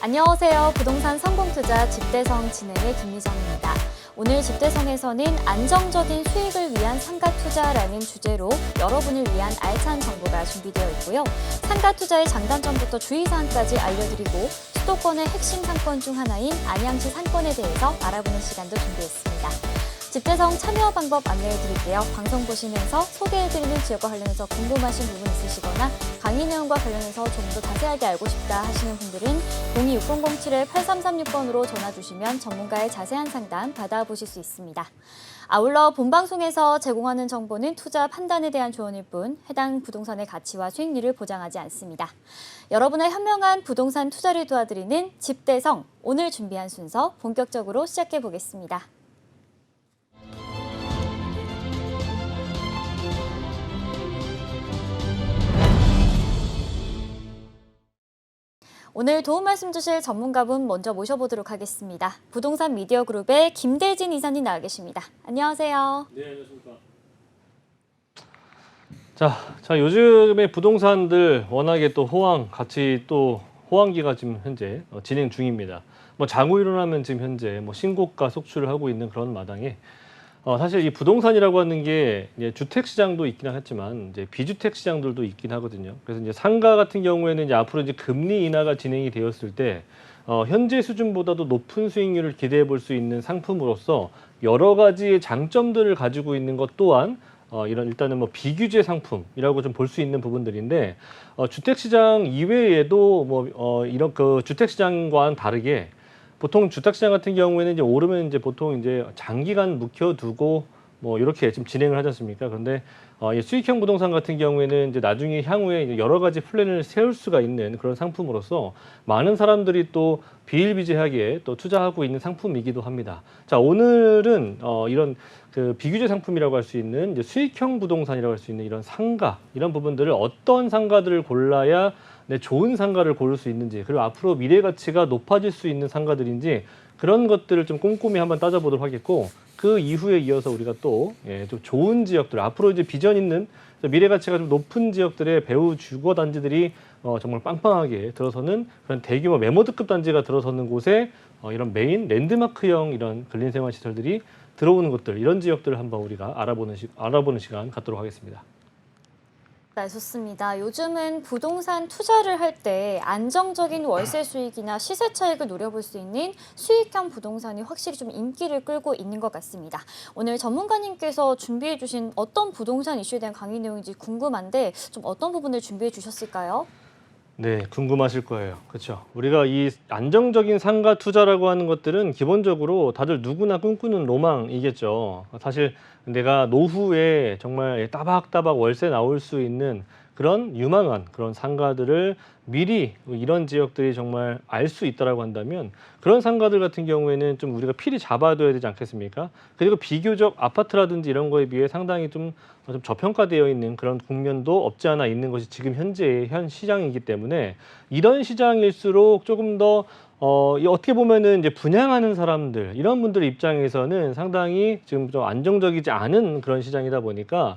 안녕하세요. 부동산 성공투자 집대성 진행의 김미정입니다. 오늘 집대성에서는 안정적인 수익을 위한 상가투자라는 주제로 여러분을 위한 알찬 정보가 준비되어 있고요. 상가투자의 장단점부터 주의사항까지 알려드리고 수도권의 핵심 상권 중 하나인 안양시 상권에 대해서 알아보는 시간도 준비했습니다. 집대성 참여 방법 안내해드릴게요. 방송 보시면서 소개해드리는 지역과 관련해서 궁금하신 부분 있으시거나 강의 내용과 관련해서 좀 더 자세하게 알고 싶다 하시는 분들은 026007-8336번으로 전화 주시면 전문가의 자세한 상담 받아보실 수 있습니다. 아울러 본방송에서 제공하는 정보는 투자 판단에 대한 조언일 뿐 해당 부동산의 가치와 수익률을 보장하지 않습니다. 여러분의 현명한 부동산 투자를 도와드리는 집대성, 오늘 준비한 순서 본격적으로 시작해 보겠습니다. 오늘 도움 말씀 주실 전문가분 먼저 모셔보도록 하겠습니다. 부동산 미디어 그룹의 김대진 이사님 나와 계십니다. 안녕하세요. 네, 안녕하십니까. 자, 요즘에 부동산들 워낙에 또 호황기가 지금 현재 진행 중입니다. 장후 일어나면 지금 현재 신고가 속출을 하고 있는 그런 마당에 사실 이 부동산이라고 하는 게 이제 주택 시장도 있긴 하겠지만 이제 비주택 시장들도 있긴 하거든요. 그래서 이제 상가 같은 경우에는 이제 앞으로 이제 금리 인하가 진행이 되었을 때 현재 수준보다도 높은 수익률을 기대해 볼 수 있는 상품으로서 여러 가지의 장점들을 가지고 있는 것 또한 이런 일단은 비규제 상품이라고 좀 볼 수 있는 부분들인데 주택 시장 이외에도 이런 그 주택 시장과는 다르게 보통 주택시장 같은 경우에는 이제 오르면 이제 보통 이제 장기간 묵혀두고 이렇게 지금 진행을 하지 않습니까? 그런데 이 수익형 부동산 같은 경우에는 이제 나중에 향후에 이제 여러 가지 플랜을 세울 수가 있는 그런 상품으로서 많은 사람들이 또 비일비재하게 또 투자하고 있는 상품이기도 합니다. 자, 오늘은 이런 그 비규제 상품이라고 할 수 있는 이제 수익형 부동산이라고 할 수 있는 이런 상가, 이런 부분들을 어떤 상가들을 골라야 좋은 상가를 고를 수 있는지, 그리고 앞으로 미래 가치가 높아질 수 있는 상가들인지 그런 것들을 좀 꼼꼼히 한번 따져보도록 하겠고, 그 이후에 이어서 우리가 또 좀 좋은 지역들, 앞으로 이제 비전 있는 미래 가치가 좀 높은 지역들의 배후 주거 단지들이 정말 빵빵하게 들어서는 그런 대규모 메모드급 단지가 들어서는 곳에 이런 메인 랜드마크형 이런 근린생활 시설들이 들어오는 곳들, 이런 지역들을 한번 우리가 알아보는 시간 갖도록 하겠습니다. 네, 좋습니다. 요즘은 부동산 투자를 할 때 안정적인 월세 수익이나 시세 차익을 노려볼 수 있는 수익형 부동산이 확실히 좀 인기를 끌고 있는 것 같습니다. 오늘 전문가님께서 준비해 주신 어떤 부동산 이슈에 대한 강의 내용인지 궁금한데 좀 어떤 부분을 준비해 주셨을까요? 네, 궁금하실 거예요. 그렇죠. 우리가 이 안정적인 상가 투자라고 하는 것들은 기본적으로 다들 누구나 꿈꾸는 로망이겠죠. 사실 내가 노후에 정말 따박따박 월세 나올 수 있는 그런 유망한 그런 상가들을 미리 이런 지역들이 정말 알 수 있다라고 한다면 그런 상가들 같은 경우에는 좀 우리가 필히 잡아둬야 되지 않겠습니까? 그리고 비교적 아파트라든지 이런 거에 비해 상당히 좀 저평가되어 있는 그런 국면도 없지 않아 있는 것이 지금 현재의 현 시장이기 때문에 이런 시장일수록 조금 더 어떻게 보면은 이제 분양하는 사람들, 이런 분들 입장에서는 상당히 지금 좀 안정적이지 않은 그런 시장이다 보니까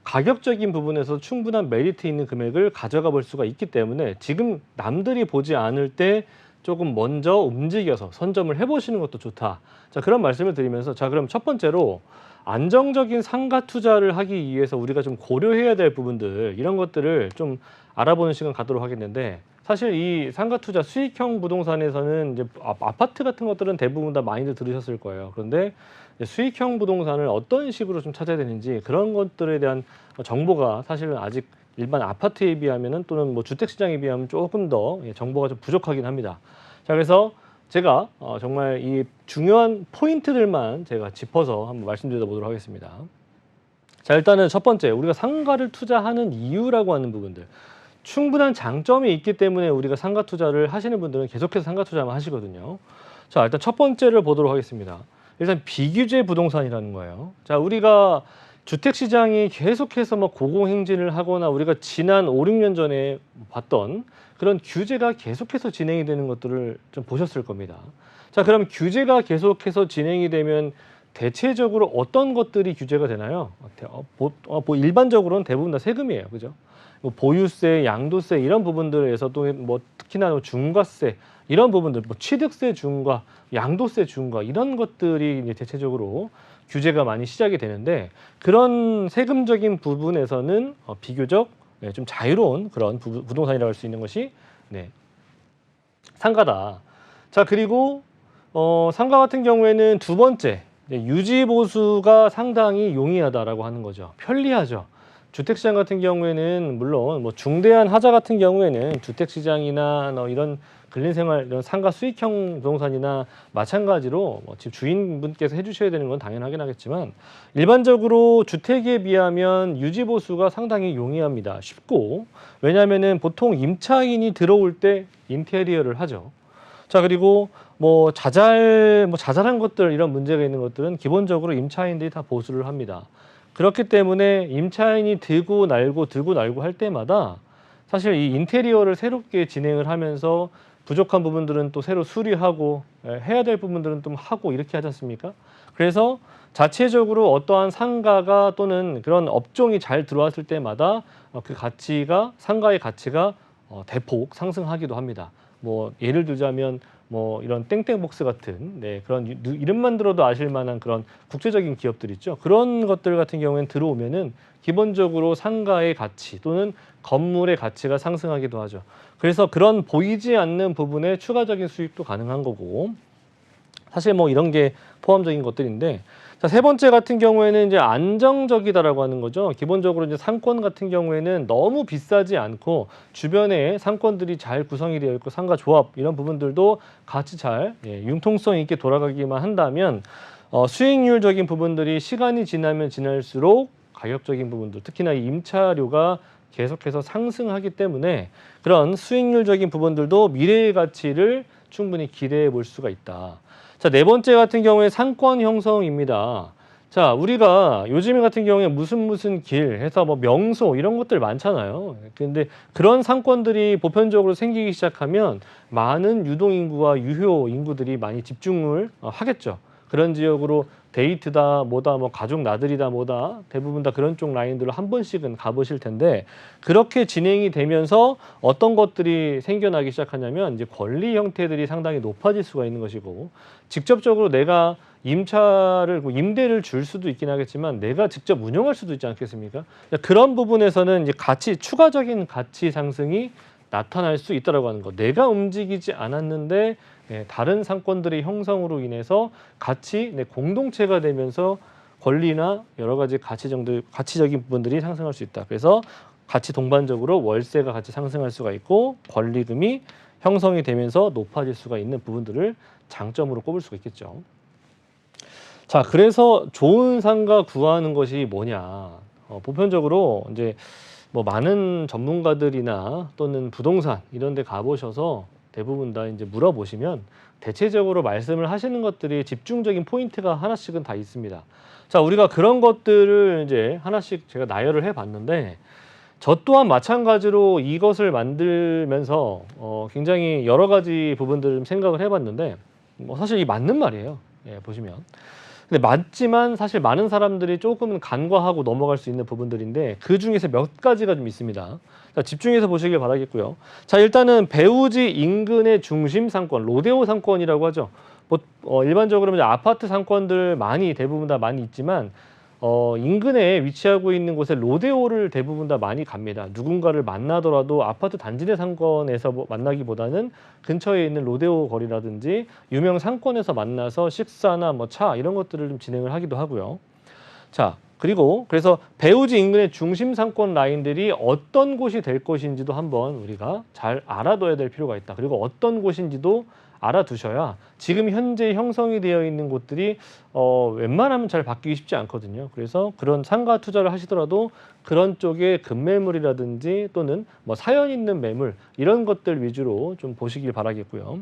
가격적인 부분에서 충분한 메리트 있는 금액을 가져가 볼 수가 있기 때문에 지금 남들이 보지 않을 때 조금 먼저 움직여서 선점을 해보시는 것도 좋다. 자, 그런 말씀을 드리면서, 자, 그럼 첫 번째로 안정적인 상가 투자를 하기 위해서 우리가 좀 고려해야 될 부분들, 이런 것들을 좀 알아보는 시간 갖도록 하겠는데, 사실 이 상가 투자 수익형 부동산에서는 이제 아파트 같은 것들은 대부분 다 많이들 들으셨을 거예요. 그런데 수익형 부동산을 어떤 식으로 좀 찾아야 되는지, 그런 것들에 대한 정보가 사실은 아직 일반 아파트에 비하면은 또는 주택 시장에 비하면 조금 더 정보가 좀 부족하긴 합니다. 자, 그래서 제가 정말 이 중요한 포인트들만 제가 짚어서 한번 말씀드려 보도록 하겠습니다. 자, 일단은 첫 번째, 우리가 상가를 투자하는 이유라고 하는 부분들. 충분한 장점이 있기 때문에 우리가 상가 투자를 하시는 분들은 계속해서 상가 투자만 하시거든요. 자, 일단 첫 번째를 보도록 하겠습니다. 일단 비규제 부동산이라는 거예요. 자, 우리가 주택 시장이 계속해서 고공행진을 하거나 우리가 지난 5, 6년 전에 봤던 그런 규제가 계속해서 진행이 되는 것들을 좀 보셨을 겁니다. 자, 그럼 규제가 계속해서 진행이 되면 대체적으로 어떤 것들이 규제가 되나요? 일반적으로는 대부분 다 세금이에요. 그죠? 보유세, 양도세 이런 부분들에서도 특히나 중과세 이런 부분들, 뭐 취득세 중과 양도세 중과 이런 것들이 이제 대체적으로 규제가 많이 시작이 되는데 그런 세금적인 부분에서는 비교적 좀 자유로운 그런 부동산이라고 할 수 있는 것이 상가다. 자, 그리고 상가 같은 경우에는 두 번째, 유지 보수가 상당히 용이하다라고 하는 거죠. 편리하죠. 주택시장 같은 경우에는 물론 뭐 중대한 하자 같은 경우에는 주택시장이나 이런 근린생활 이런 상가 수익형 부동산이나 마찬가지로 집 주인분께서 해주셔야 되는 건 당연하긴 하겠지만 일반적으로 주택에 비하면 유지 보수가 상당히 용이합니다. 쉽고 왜냐하면은 보통 임차인이 들어올 때 인테리어를 하죠. 자, 그리고 자잘한 것들 이런 문제가 있는 것들은 기본적으로 임차인들이 다 보수를 합니다. 그렇기 때문에 임차인이 들고 날고 할 때마다 사실 이 인테리어를 새롭게 진행을 하면서 부족한 부분들은 또 새로 수리하고 해야 될 부분들은 좀 하고 이렇게 하지 않습니까? 그래서 자체적으로 어떠한 상가가 또는 그런 업종이 잘 들어왔을 때마다 그 가치가 상가의 가치가 대폭 상승하기도 합니다. 뭐 예를 들자면 뭐 이런 땡땡복스 같은 그런 이름만 들어도 아실 만한 그런 국제적인 기업들 있죠. 그런 것들 같은 경우에는 들어오면은 기본적으로 상가의 가치 또는 건물의 가치가 상승하기도 하죠. 그래서 그런 보이지 않는 부분에 추가적인 수익도 가능한 거고 사실 뭐 이런 게 포함적인 것들인데 자, 세 번째 같은 경우에는 이제 안정적이다라고 하는 거죠. 기본적으로 이제 상권 같은 경우에는 너무 비싸지 않고 주변에 상권들이 잘 구성이 되어 있고 상가 조합 이런 부분들도 같이 잘 융통성 있게 돌아가기만 한다면 수익률적인 부분들이 시간이 지나면 지날수록 가격적인 부분들 특히나 이 임차료가 계속해서 상승하기 때문에 그런 수익률적인 부분들도 미래의 가치를 충분히 기대해 볼 수가 있다. 자, 네 번째 같은 경우에 상권 형성입니다. 자, 우리가 요즘 같은 경우에 무슨 길 해서 뭐 명소 이런 것들 많잖아요. 근데 그런 상권들이 보편적으로 생기기 시작하면 많은 유동인구와 유효 인구들이 많이 집중을 하겠죠. 그런 지역으로 데이트다 뭐다 뭐 가족 나들이다 뭐다 대부분 다 그런 쪽 라인들로 한 번씩은 가보실 텐데 그렇게 진행이 되면서 어떤 것들이 생겨나기 시작하냐면 이제 권리 형태들이 상당히 높아질 수가 있는 것이고 직접적으로 내가 임대를 줄 수도 있긴 하겠지만 내가 직접 운영할 수도 있지 않겠습니까? 그런 부분에서는 이제 추가적인 가치 상승이 나타날 수 있다라고 하는 거. 내가 움직이지 않았는데 다른 상권들의 형성으로 인해서 공동체가 되면서 권리나 여러 가지 가치적인 부분들이 상승할 수 있다. 그래서 같이 동반적으로 월세가 같이 상승할 수가 있고 권리금이 형성이 되면서 높아질 수가 있는 부분들을 장점으로 꼽을 수가 있겠죠. 자, 그래서 좋은 상가 구하는 것이 뭐냐? 보편적으로 이제 뭐 많은 전문가들이나 또는 부동산 이런 데 가보셔서 대부분 다 이제 물어보시면 대체적으로 말씀을 하시는 것들이 집중적인 포인트가 하나씩은 다 있습니다. 자, 우리가 그런 것들을 이제 하나씩 제가 나열을 해 봤는데 저 또한 마찬가지로 이것을 만들면서 굉장히 여러 가지 부분들을 생각을 해 봤는데 사실 이 맞는 말이에요. 보시면. 근데 맞지만 사실 많은 사람들이 조금은 간과하고 넘어갈 수 있는 부분들인데 그 중에서 몇 가지가 좀 있습니다. 자, 집중해서 보시길 바라겠고요. 자, 일단은 배우지 인근의 중심 상권, 로데오 상권이라고 하죠. 일반적으로 이제 아파트 상권들 대부분 다 많이 있지만 인근에 위치하고 있는 곳에 로데오를 대부분 다 많이 갑니다. 누군가를 만나더라도 아파트 단지 내 상권에서 만나기보다는 근처에 있는 로데오 거리라든지 유명 상권에서 만나서 식사나 차 이런 것들을 좀 진행을 하기도 하고요. 자, 그래서 배우지 인근의 중심 상권 라인들이 어떤 곳이 될 것인지도 한번 우리가 잘 알아둬야 될 필요가 있다. 그리고 어떤 곳인지도 알아두셔야 지금 현재 형성이 되어 있는 곳들이 웬만하면 잘 바뀌기 쉽지 않거든요. 그래서 그런 상가 투자를 하시더라도 그런 쪽에 급매물이라든지 또는 사연 있는 매물 이런 것들 위주로 좀 보시길 바라겠고요.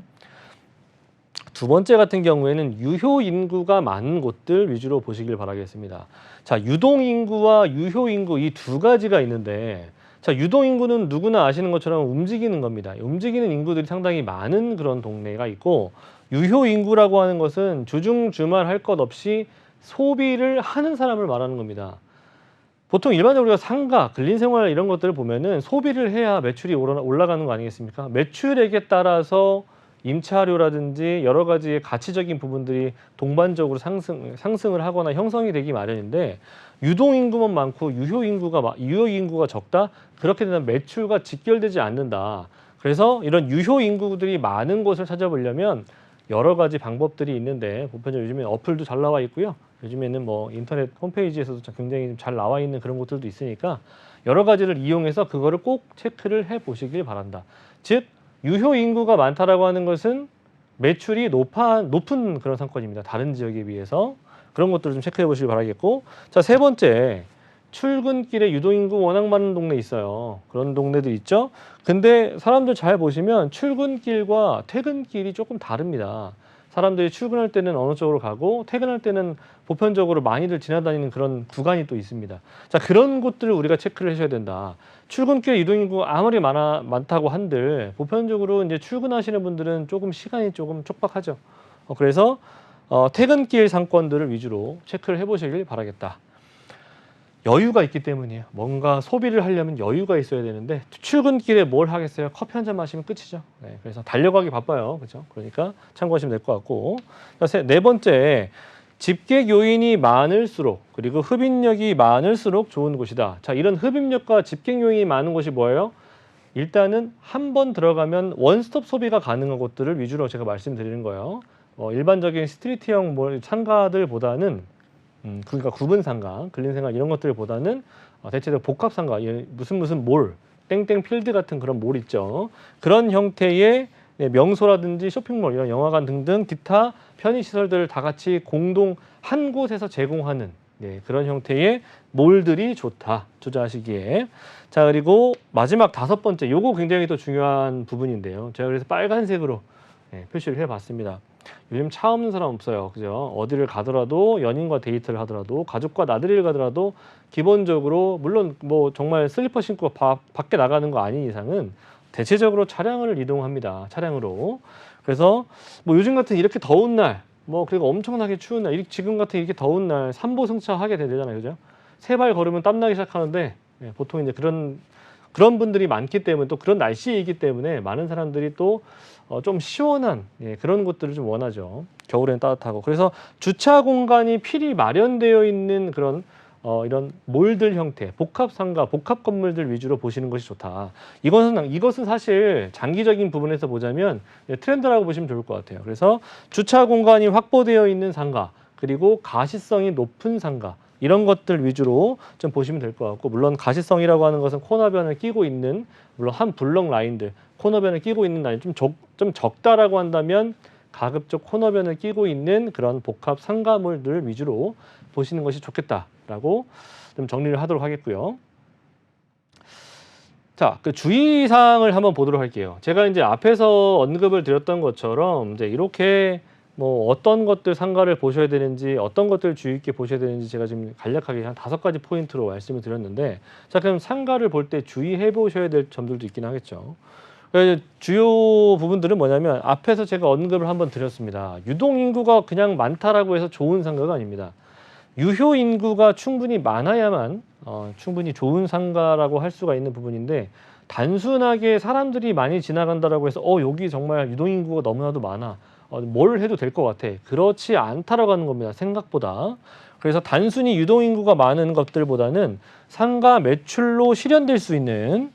두 번째 같은 경우에는 유효 인구가 많은 곳들 위주로 보시길 바라겠습니다. 자, 유동 인구와 유효 인구 이 두 가지가 있는데 자, 유동 인구는 누구나 아시는 것처럼 움직이는 겁니다. 움직이는 인구들이 상당히 많은 그런 동네가 있고 유효 인구라고 하는 것은 주중 주말 할 것 없이 소비를 하는 사람을 말하는 겁니다. 보통 일반적으로 우리가 상가, 근린생활 이런 것들을 보면은 소비를 해야 매출이 올라가는 거 아니겠습니까? 매출액에 따라서 임차료라든지 여러 가지 가치적인 부분들이 동반적으로 상승을 하거나 형성이 되기 마련인데 유동인구만 많고 유효인구가 적다? 그렇게 되면 매출과 직결되지 않는다. 그래서 이런 유효인구들이 많은 곳을 찾아보려면 여러 가지 방법들이 있는데 보편적으로 요즘에 어플도 잘 나와 있고요. 요즘에는 뭐 인터넷 홈페이지에서도 굉장히 잘 나와 있는 그런 곳들도 있으니까 여러 가지를 이용해서 그거를 꼭 체크를 해 보시길 바란다. 즉 유효 인구가 많다라고 하는 것은 매출이 높은 그런 상권입니다. 다른 지역에 비해서 그런 것들을 좀 체크해 보시길 바라겠고, 자, 세 번째, 출근길에 유동인구 워낙 많은 동네 있어요. 그런 동네들 있죠. 근데 사람들 잘 보시면 출근길과 퇴근길이 조금 다릅니다. 사람들이 출근할 때는 어느 쪽으로 가고 퇴근할 때는 보편적으로 많이들 지나다니는 그런 구간이 또 있습니다. 자, 그런 곳들을 우리가 체크를 해줘야 된다. 출근길 유동인구가 아무리 많다고 한들 보편적으로 이제 출근하시는 분들은 조금 시간이 조금 촉박하죠. 그래서 퇴근길 상권들을 위주로 체크를 해보시길 바라겠다. 여유가 있기 때문이에요. 뭔가 소비를 하려면 여유가 있어야 되는데 출근길에 뭘 하겠어요? 커피 한 잔 마시면 끝이죠. 네, 그래서 달려가기 바빠요. 그렇죠? 그러니까 참고하시면 될 것 같고. 네 번째, 집객 요인이 많을수록 그리고 흡입력이 많을수록 좋은 곳이다. 자, 이런 흡입력과 집객 요인이 많은 곳이 뭐예요? 일단은 한 번 들어가면 원스톱 소비가 가능한 곳들을 위주로 제가 말씀드리는 거예요. 일반적인 스트리트형 상가들보다는 그러니까 구분 상가, 근린 상가 이런 것들보다는 대체적으로 복합 상가, 무슨 몰, 땡땡 필드 같은 그런 몰 있죠. 그런 형태의 명소라든지 쇼핑몰, 이런 영화관 등등 기타 편의 시설들을 다 같이 공동 한 곳에서 제공하는 그런 형태의 몰들이 좋다. 투자하시기에. 자, 그리고 마지막 다섯 번째, 요거 굉장히 또 중요한 부분인데요. 제가 그래서 빨간색으로 표시를 해봤습니다. 요즘 차 없는 사람 없어요. 그죠? 어디를 가더라도 연인과 데이트를 하더라도 가족과 나들이를 가더라도 기본적으로 물론 뭐 정말 슬리퍼 신고 밖에 나가는 거 아닌 이상은 대체적으로 차량을 이동합니다. 차량으로. 그래서 뭐 요즘 같은 이렇게 더운 날, 뭐 그리고 엄청나게 추운 날, 지금 같은 이렇게 더운 날 삼보승차 하게 되잖아요. 그죠? 세 발 걸으면 땀나기 시작하는데 보통 이제 그런 분들이 많기 때문에 또 그런 날씨이기 때문에 많은 사람들이 또 좀 시원한 그런 곳들을 좀 원하죠. 겨울에는 따뜻하고. 그래서 주차 공간이 필히 마련되어 있는 그런 이런 몰들 형태, 복합 상가, 복합 건물들 위주로 보시는 것이 좋다. 이것은 사실 장기적인 부분에서 보자면 트렌드라고 보시면 좋을 것 같아요. 그래서 주차 공간이 확보되어 있는 상가, 그리고 가시성이 높은 상가, 이런 것들 위주로 좀 보시면 될 것 같고, 물론 가시성이라고 하는 것은 코너변을 끼고 있는, 물론 한 블럭 라인들 코너변을 끼고 있는 라인 좀 적다라고 한다면 가급적 코너변을 끼고 있는 그런 복합 상가물들 위주로 보시는 것이 좋겠다라고 좀 정리를 하도록 하겠고요. 자, 그 주의사항을 한번 보도록 할게요. 제가 이제 앞에서 언급을 드렸던 것처럼 이제 이렇게 뭐 어떤 것들 상가를 보셔야 되는지, 어떤 것들 주의 있게 보셔야 되는지 제가 지금 간략하게 한 5가지 포인트로 말씀을 드렸는데, 자, 그럼 상가를 볼 때 주의해 보셔야 될 점들도 있긴 하겠죠. 주요 부분들은 뭐냐면 앞에서 제가 언급을 한번 드렸습니다. 유동인구가 그냥 많다라고 해서 좋은 상가가 아닙니다. 유효인구가 충분히 많아야만 충분히 좋은 상가라고 할 수가 있는 부분인데, 단순하게 사람들이 많이 지나간다라고 해서 여기 정말 유동인구가 너무나도 많아, 뭘 해도 될 것 같아, 그렇지 않다라고 하는 겁니다. 생각보다. 그래서 단순히 유동인구가 많은 것들보다는 상가 매출로 실현될 수 있는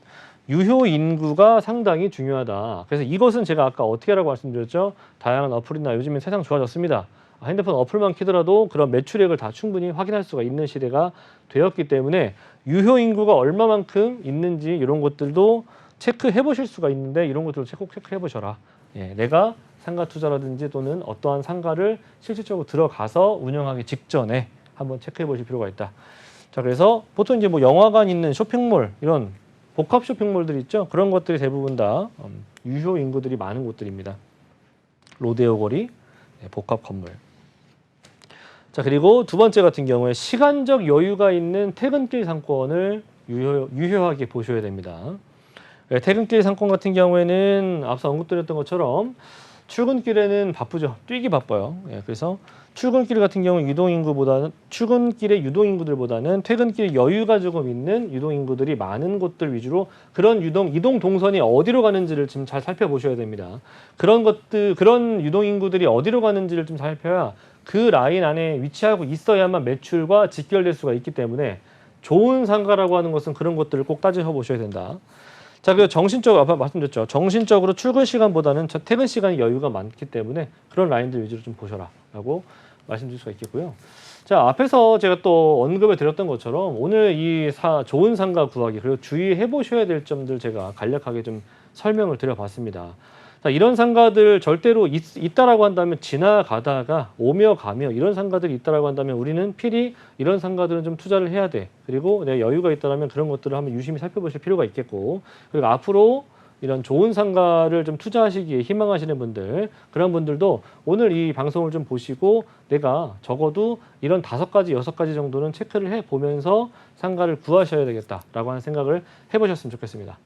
유효인구가 상당히 중요하다. 그래서 이것은 제가 아까 어떻게 하라고 말씀드렸죠? 다양한 어플이나 요즘엔 세상 좋아졌습니다. 핸드폰 어플만 키더라도 그런 매출액을 다 충분히 확인할 수가 있는 시대가 되었기 때문에 유효인구가 얼마만큼 있는지 이런 것들도 체크해 보실 수가 있는데, 이런 것들도 꼭 체크해 보셔라. 내가 상가 투자라든지 또는 어떠한 상가를 실질적으로 들어가서 운영하기 직전에 한번 체크해 보실 필요가 있다. 자, 그래서 보통 이제 뭐 영화관 있는 쇼핑몰, 이런 복합 쇼핑몰들 있죠. 그런 것들이 대부분 다 유효 인구들이 많은 곳들입니다. 로데오 거리, 복합 건물. 자, 그리고 두 번째 같은 경우에 시간적 여유가 있는 퇴근길 상권을 유효하게 보셔야 됩니다. 퇴근길 상권 같은 경우에는 앞서 언급드렸던 것처럼 출근길에는 바쁘죠. 뛰기 바빠요. 예, 그래서 출근길 같은 경우 출근길의 유동인구들보다는 퇴근길 여유가 조금 있는 유동인구들이 많은 곳들 위주로 그런 이동 동선이 어디로 가는지를 좀 잘 살펴보셔야 됩니다. 그런 유동인구들이 어디로 가는지를 좀 살펴야 그 라인 안에 위치하고 있어야만 매출과 직결될 수가 있기 때문에 좋은 상가라고 하는 것은 그런 것들을 꼭 따져보셔야 된다. 자, 그리고 정신적으로 아까 말씀드렸죠. 정신적으로 출근 시간보다는 퇴근 시간이 여유가 많기 때문에 그런 라인들 위주로 좀 보셔라라고 말씀드릴 수가 있겠고요. 자, 앞에서 제가 또 언급을 드렸던 것처럼 오늘 좋은 상가 구하기 그리고 주의해 보셔야 될 점들 제가 간략하게 좀 설명을 드려봤습니다. 자, 이런 상가들 절대로 있다라고 한다면 지나가다가 오며 가며 이런 상가들이 있다라고 한다면 우리는 필히 이런 상가들은 좀 투자를 해야 돼. 그리고 내가 여유가 있다면 그런 것들을 한번 유심히 살펴보실 필요가 있겠고, 그리고 앞으로 이런 좋은 상가를 좀 투자하시기에 희망하시는 분들, 그런 분들도 오늘 이 방송을 좀 보시고 내가 적어도 이런 5가지, 6가지 정도는 체크를 해보면서 상가를 구하셔야 되겠다라고 하는 생각을 해보셨으면 좋겠습니다.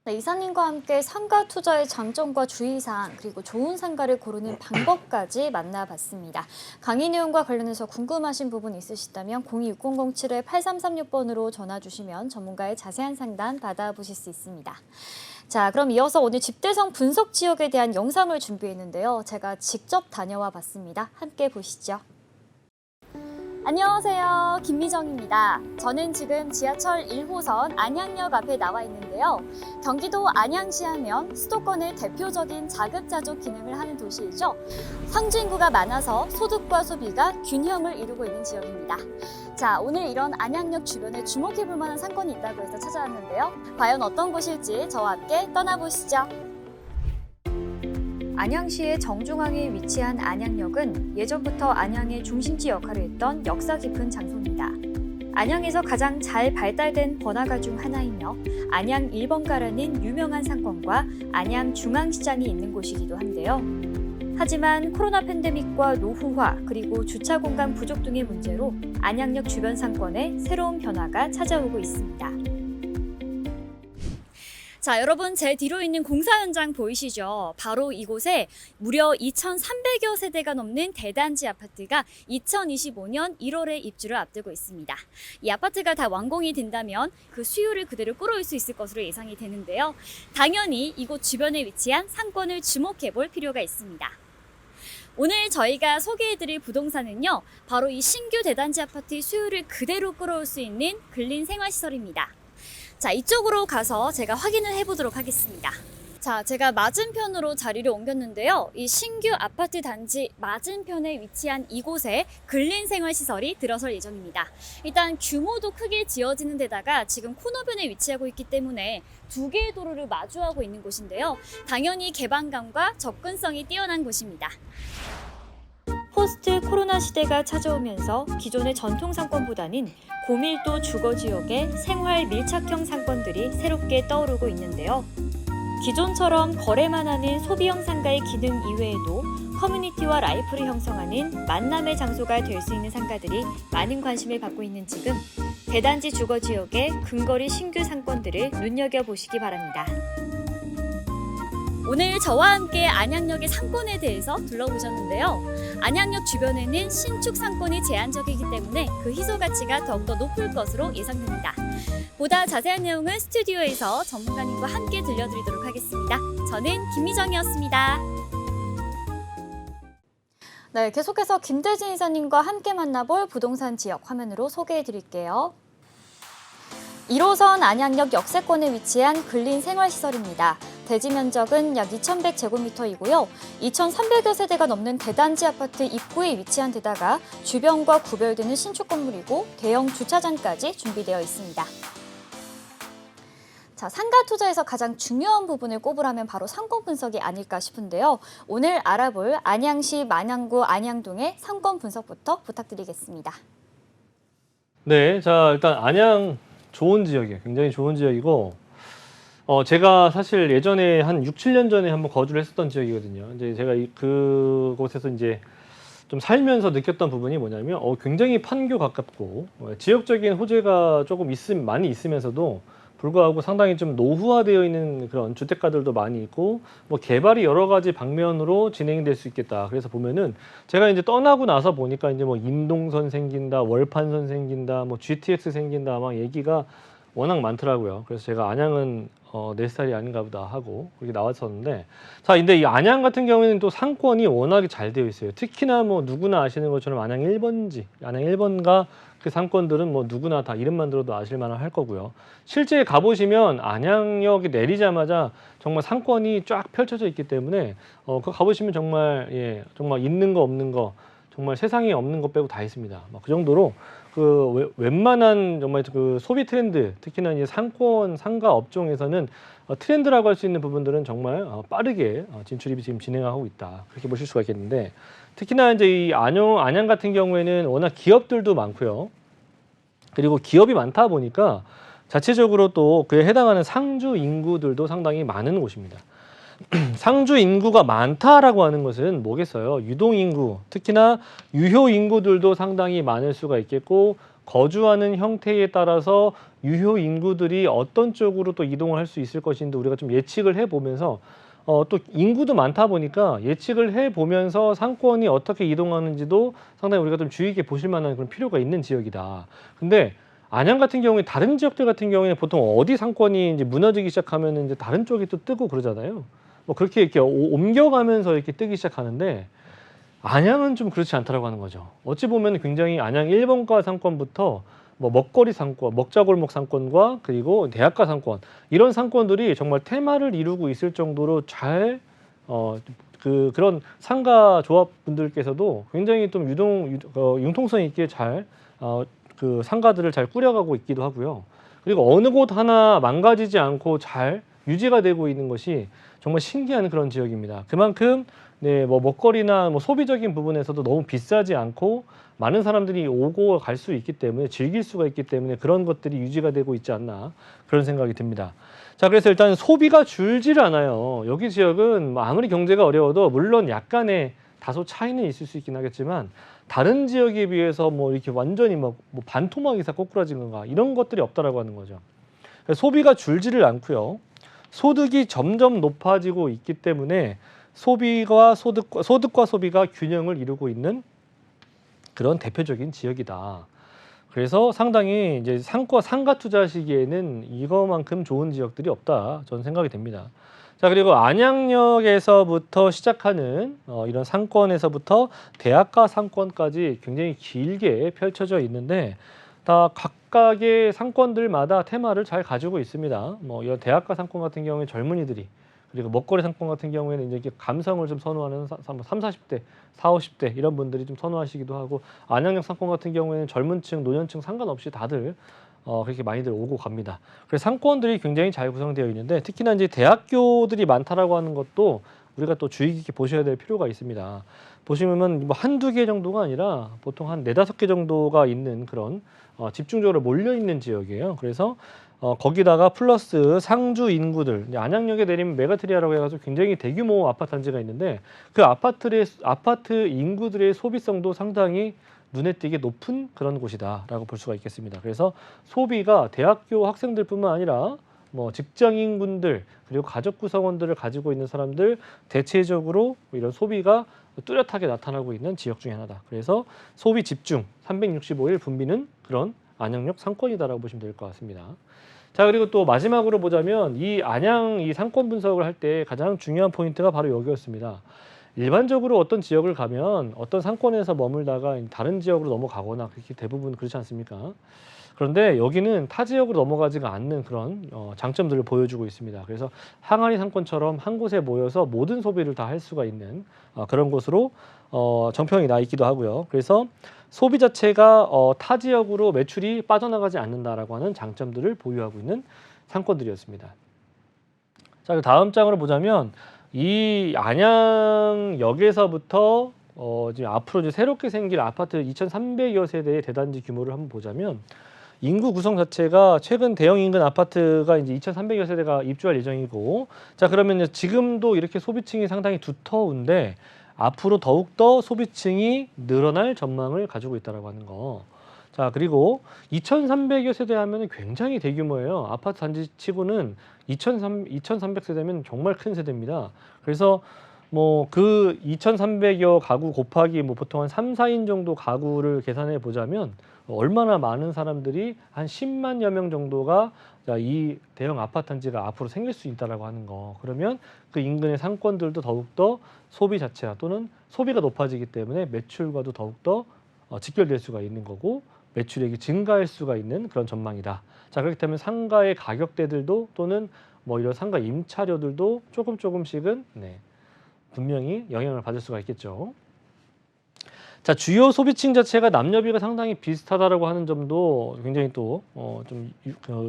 네, 이사님과 함께 상가 투자의 장점과 주의사항 그리고 좋은 상가를 고르는 방법까지 만나봤습니다. 강의 내용과 관련해서 궁금하신 부분 있으시다면 026007-8336번으로 전화 주시면 전문가의 자세한 상담 받아보실 수 있습니다. 자, 그럼 이어서 오늘 집대성 분석 지역에 대한 영상을 준비했는데요. 제가 직접 다녀와 봤습니다. 함께 보시죠. 안녕하세요. 김미정입니다. 저는 지금 지하철 1호선 안양역 앞에 나와 있는데요. 경기도 안양시 하면 수도권의 대표적인 자급자족 기능을 하는 도시이죠. 상주 인구가 많아서 소득과 소비가 균형을 이루고 있는 지역입니다. 자, 오늘 이런 안양역 주변에 주목해볼 만한 상권이 있다고 해서 찾아왔는데요. 과연 어떤 곳일지 저와 함께 떠나보시죠. 안양시의 정중앙에 위치한 안양역은 예전부터 안양의 중심지 역할을 했던 역사 깊은 장소입니다. 안양에서 가장 잘 발달된 번화가 중 하나이며 안양 1번가라는 유명한 상권과 안양 중앙시장이 있는 곳이기도 한데요. 하지만 코로나 팬데믹과 노후화 그리고 주차 공간 부족 등의 문제로 안양역 주변 상권에 새로운 변화가 찾아오고 있습니다. 자, 여러분 제 뒤로 있는 공사 현장 보이시죠? 바로 이곳에 무려 2,300여 세대가 넘는 대단지 아파트가 2025년 1월에 입주를 앞두고 있습니다. 이 아파트가 다 완공이 된다면 그 수요를 그대로 끌어올 수 있을 것으로 예상이 되는데요. 당연히 이곳 주변에 위치한 상권을 주목해 볼 필요가 있습니다. 오늘 저희가 소개해드릴 부동산은요, 바로 이 신규 대단지 아파트의 수요를 그대로 끌어올 수 있는 근린 생활시설입니다. 자, 이쪽으로 가서 제가 확인을 해보도록 하겠습니다. 자, 제가 맞은편으로 자리를 옮겼는데요. 이 신규 아파트 단지 맞은편에 위치한 이곳에 근린생활시설이 들어설 예정입니다. 일단 규모도 크게 지어지는 데다가 지금 코너변에 위치하고 있기 때문에 2개의 도로를 마주하고 있는 곳인데요. 당연히 개방감과 접근성이 뛰어난 곳입니다. 포스트 코로나 시대가 찾아오면서 기존의 전통 상권보다는 고밀도 주거지역의 생활 밀착형 상권들이 새롭게 떠오르고 있는데요. 기존처럼 거래만 하는 소비형 상가의 기능 이외에도 커뮤니티와 라이프를 형성하는 만남의 장소가 될 수 있는 상가들이 많은 관심을 받고 있는 지금 대단지 주거지역의 근거리 신규 상권들을 눈여겨보시기 바랍니다. 오늘 저와 함께 안양역의 상권에 대해서 둘러보셨는데요. 안양역 주변에는 신축 상권이 제한적이기 때문에 그 희소 가치가 더욱더 높을 것으로 예상됩니다. 보다 자세한 내용은 스튜디오에서 전문가님과 함께 들려드리도록 하겠습니다. 저는 김미정이었습니다. 네, 계속해서 김대진 이사님과 함께 만나볼 부동산 지역 화면으로 소개해드릴게요. 1호선 안양역 역세권에 위치한 근린 생활시설입니다. 대지 면적은 약 2,100제곱미터이고요. 2,300여 세대가 넘는 대단지 아파트 입구에 위치한 데다가 주변과 구별되는 신축 건물이고 대형 주차장까지 준비되어 있습니다. 자, 상가 투자에서 가장 중요한 부분을 꼽으라면 바로 상권 분석이 아닐까 싶은데요. 오늘 알아볼 안양시 만양구 안양동의 상권 분석부터 부탁드리겠습니다. 네, 자 일단 안양 좋은 지역이에요. 굉장히 좋은 지역이고 제가 사실 예전에 한 6, 7년 전에 한번 거주를 했었던 지역이거든요. 이제 제가 그곳에서 이제 좀 살면서 느꼈던 부분이 뭐냐면 굉장히 판교 가깝고 지역적인 호재가 조금 많이 있으면서도 불구하고 상당히 좀 노후화되어 있는 그런 주택가들도 많이 있고 뭐 개발이 여러 가지 방면으로 진행될 수 있겠다. 그래서 보면은 제가 이제 떠나고 나서 보니까 이제 뭐 인동선 생긴다, 월판선 생긴다, 뭐 GTX 생긴다 막 얘기가 워낙 많더라고요. 그래서 제가 안양은 내 스타일이 아닌가 보다 하고 그렇게 나왔었는데, 자, 근데 이 안양 같은 경우에는 또 상권이 워낙에 잘 되어 있어요. 특히나 뭐 누구나 아시는 것처럼 안양 1번지, 안양 1번가 그 상권들은 뭐 누구나 다 이름만 들어도 아실 만할 거고요. 실제 가보시면 안양역에 내리자마자 정말 상권이 쫙 펼쳐져 있기 때문에 그 가보시면 정말 정말 있는 거 없는 거 정말 세상에 없는 것 빼고 다 있습니다. 그 정도로 그 웬만한 정말 그 소비 트렌드, 특히나 이제 상권 상가 업종에서는 트렌드라고 할 수 있는 부분들은 정말 빠르게 진출이 지금 진행하고 있다. 그렇게 보실 수가 있겠는데, 특히나 이제 이 안양 같은 경우에는 워낙 기업들도 많고요. 그리고 기업이 많다 보니까 자체적으로 또 그에 해당하는 상주 인구들도 상당히 많은 곳입니다. 상주 인구가 많다라고 하는 것은 뭐겠어요? 유동 인구, 특히나 유효 인구들도 상당히 많을 수가 있겠고, 거주하는 형태에 따라서 유효 인구들이 어떤 쪽으로 또 이동을 할 수 있을 것인데 우리가 좀 예측을 해보면서 또 인구도 많다 보니까 예측을 해보면서 상권이 어떻게 이동하는지도 상당히 우리가 좀 주의 있게 보실 만한 그런 필요가 있는 지역이다. 근데 안양 같은 경우에 다른 지역들 같은 경우에는 보통 어디 상권이 이제 무너지기 시작하면 이제 다른 쪽이 또 뜨고 그러잖아요. 뭐 그렇게 이렇게 옮겨가면서 이렇게 뜨기 시작하는데, 안양은 좀 그렇지 않다라고 하는 거죠. 어찌 보면 굉장히 안양 1번가 상권부터 뭐 먹거리 상권, 먹자골목 상권과 그리고 대학가 상권, 이런 상권들이 정말 테마를 이루고 있을 정도로 잘 그런 상가 조합분들께서도 굉장히 좀 융통성 있게 잘 그 상가들을 잘 꾸려가고 있기도 하고요. 그리고 어느 곳 하나 망가지지 않고 잘 유지가 되고 있는 것이 정말 신기한 그런 지역입니다. 그만큼 뭐 먹거리나 뭐 소비적인 부분에서도 너무 비싸지 않고 많은 사람들이 오고 갈 수 있기 때문에, 즐길 수가 있기 때문에 그런 것들이 유지가 되고 있지 않나, 그런 생각이 듭니다. 자, 그래서 일단 소비가 줄지를 않아요. 여기 지역은 뭐 아무리 경제가 어려워도 물론 약간의 다소 차이는 있을 수 있긴 하겠지만 다른 지역에 비해서 뭐 이렇게 완전히 뭐 반토막 이상 꼬꾸라지는가 이런 것들이 없다라고 하는 거죠. 소비가 줄지를 않고요. 소득이 점점 높아지고 있기 때문에 소비가 소득과 소비가 균형을 이루고 있는 그런 대표적인 지역이다. 그래서 상당히 이제 상가 투자 시기에는 이거만큼 좋은 지역들이 없다, 저는 생각이 됩니다. 자, 그리고 안양역에서부터 시작하는 이런 상권에서부터 대학가 상권까지 굉장히 길게 펼쳐져 있는데, 다 각각의 상권들마다 테마를 잘 가지고 있습니다. 뭐 이런 대학가 상권 같은 경우에 젊은이들이, 그리고 먹거리 상권 같은 경우에는 이제 이렇게 감성을 좀 선호하는 30, 40대, 40, 50대 이런 분들이 좀 선호하시기도 하고, 안양역 상권 같은 경우에는 젊은층, 노년층 상관없이 다들 그렇게 많이들 오고 갑니다. 그래서 상권들이 굉장히 잘 구성되어 있는데, 특히나 이제 대학교들이 많다라고 하는 것도 우리가 또 주의 깊게 보셔야 될 필요가 있습니다. 보시면 뭐 한두 개 정도가 아니라 보통 한 4-5개 정도가 있는 그런 집중적으로 몰려 있는 지역이에요. 그래서 거기다가 플러스 상주 인구들, 안양역에 내리면 메가트리아라고 해가지고 굉장히 대규모 아파트 단지가 있는데, 그 아파트 인구들의 소비성도 상당히 눈에 띄게 높은 그런 곳이다라고 볼 수가 있겠습니다. 그래서 소비가 대학교 학생들뿐만 아니라 뭐 직장인분들, 그리고 가족 구성원들을 가지고 있는 사람들, 대체적으로 이런 소비가 뚜렷하게 나타나고 있는 지역 중에 하나다. 그래서 소비 집중 365일 분비는 그런 안양역 상권이다라고 보시면 될 것 같습니다. 자, 그리고 또 마지막으로 보자면 이 안양 이 상권 분석을 할 때 가장 중요한 포인트가 바로 여기였습니다. 일반적으로 어떤 지역을 가면 어떤 상권에서 머물다가 다른 지역으로 넘어가거나 그렇게 대부분 그렇지 않습니까? 그런데 여기는 타 지역으로 넘어가지가 않는 그런 장점들을 보여주고 있습니다. 그래서 항아리 상권처럼 한 곳에 모여서 모든 소비를 다 할 수가 있는 그런 곳으로 정평이 나 있기도 하고요. 그래서 소비 자체가 타 지역으로 매출이 빠져나가지 않는다라고 하는 장점들을 보유하고 있는 상권들이었습니다. 자, 그 다음 장으로 보자면 이 안양역에서부터 지금 앞으로 이제 새롭게 생길 아파트 2,300여 세대의 대단지 규모를 한번 보자면, 인구 구성 자체가 최근 대형 인근 아파트가 이제 2,300여 세대가 입주할 예정이고, 자, 그러면 지금도 이렇게 소비층이 상당히 두터운데 앞으로 더욱더 소비층이 늘어날 전망을 가지고 있다라고 하는 거. 자, 그리고 2,300여 세대 하면 굉장히 대규모예요. 아파트 단지 치고는 2,300 세대면 정말 큰 세대입니다. 그래서 뭐 그 2,300여 가구 곱하기 뭐 보통 한 3, 4인 정도 가구를 계산해 보자면 얼마나 많은 사람들이 한 10만여 명 정도가 자, 이 대형 아파트 단지가 앞으로 생길 수 있다라고 하는 거. 그러면 그 인근의 상권들도 더욱더 소비 자체와 또는 소비가 높아지기 때문에 매출과도 더욱더 직결될 수가 있는 거고 매출액이 증가할 수가 있는 그런 전망이다. 자, 그렇기 때문에 상가의 가격대들도 또는 뭐 이런 상가 임차료들도 조금씩은 분명히 영향을 받을 수가 있겠죠. 자, 주요 소비층 자체가 남녀비가 상당히 비슷하다라고 하는 점도 굉장히 또 좀